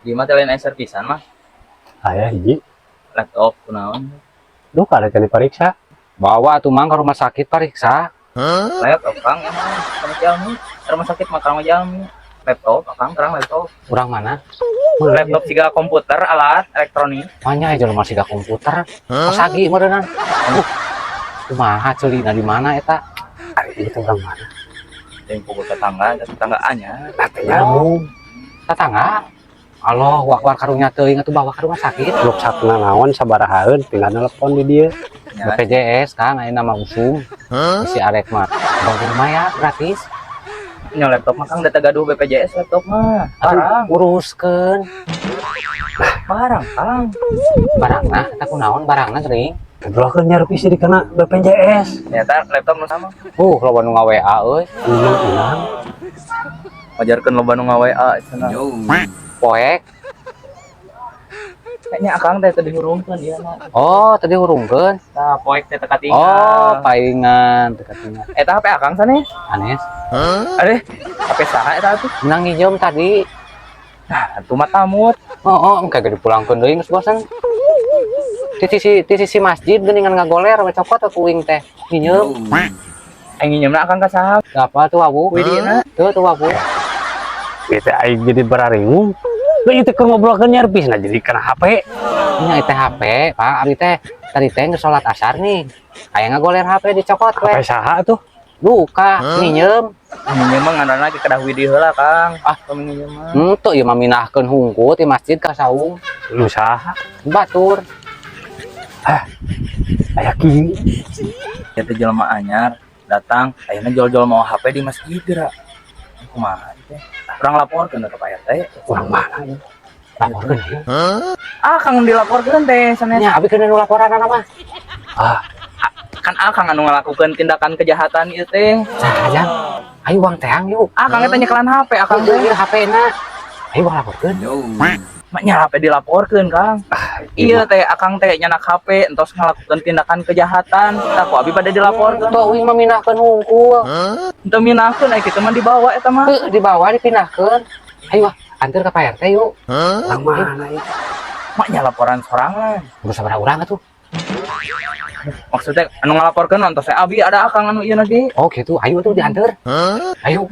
Di mah lain servisan mah Aya hiji. laptop kunaon. Duh kada tadi pariksa. Bawa tuh mang ke rumah sakit periksa. Laptop Kang emang sama jalmi. Rumah sakit mah Kang jalmi. Laptop Kang terang laptop. Urang mana? Laptop siga komputer alat elektronik. Banyak aja masih gak komputer. Pasagi meureunna. Kumaha ceulina di mana eta? Ari itu orang mana? Yang pukul tetanggaannya. Nyambung. Tetangga. Allah, war karunya teuing atuh bawa ke rumah sakit. Luk sakna naon sabarahaeun tinggal telepon di dieu. Ya, BPJS Kang, aya nama usum. Si arek mah. Bang rumah ya gratis. nya laptop mah Kang data gaduh BPJS laptop mah. Parang, Uruskeun. parang Kang. Barangna, eta kunaon barangna geuning. Kedua nyarpi sih dikena BPJS. Ternyata laptop nu sama. Loba nu nga-WA euy. Hilang. Ngajarkeun loba nu nga-WA cenah. Poek. Kayaknya Akang teh teu dihurungkeun ieu na. Oh, tadi hurungkeun. Tah poek teh teu katingal. Oh, paingan teka-teka. Eta HP Akang saneh. Anes. Aduh, HP saha eta tuh? Menang nginjem tadi. Nah, atuh mah tamut. Oh, kagak dipulangkeun deui geus bosan. Di sisi masjid geuningan ngagoler we copot atuh uing teh. Nginjem. Aing nginjemna Akang ka saha? Apa tuh Wabu? Widina. Tuh Wabu. Itu aing jadi bararingum. Lu itu keur ngobrolkeun nyarpi nah jadi kena HP. Nya teh HP, Pak. Abi teh tadi teh geus salat asar nih. Aya ngagoler HP dicopot we. HP saha tuh? Luka, nginjem. Nginjem mah ngaranna ke kedah widi heula, Kang. Kami nginjem mah. Henteu ieu mah minahkeun hungkul ti masjid ka saung. Lu saha? Batur. Aya kieu. Ya teh jelema anyar datang, ayeuna jual-jual mau HP di masjid geura. Kumaha teh? Urang laporkeun ka Pak RT. Urang mana ya? Laporkeun ieu. Kang dilaporkeun teh sanes. Nya abi keun nu laporan mah. Kan Kang anu ngalakukeun tindakan kejahatan ieu teh. Saha ayo uang teang yuk. Kang eta nyekelan HP Akang Ieu teh. HP-na. Ayo uang laporkeun. Mak nya HP dilaporkeun, Kang. Iya teh Akang teh nyanak HP entos ngalakukeun tindakan kejahatan. Tah ku abi bade dilaporkeun. Tuh uing mah minahkeun hungkul. Henteu minahkeun aya kitu mah dibawa eta mah. Tuh dibawa dipindahkeun. Ayo antar ke Pak RT yuk. Urang mana ya? Mak nya laporan sorangan. Udah sabaraha urang atuh? Maksudnya anu ngalaporkeun entos abi ada Akang anu ieu lagi. Oh gitu, ayo tuh diantar. Ayo.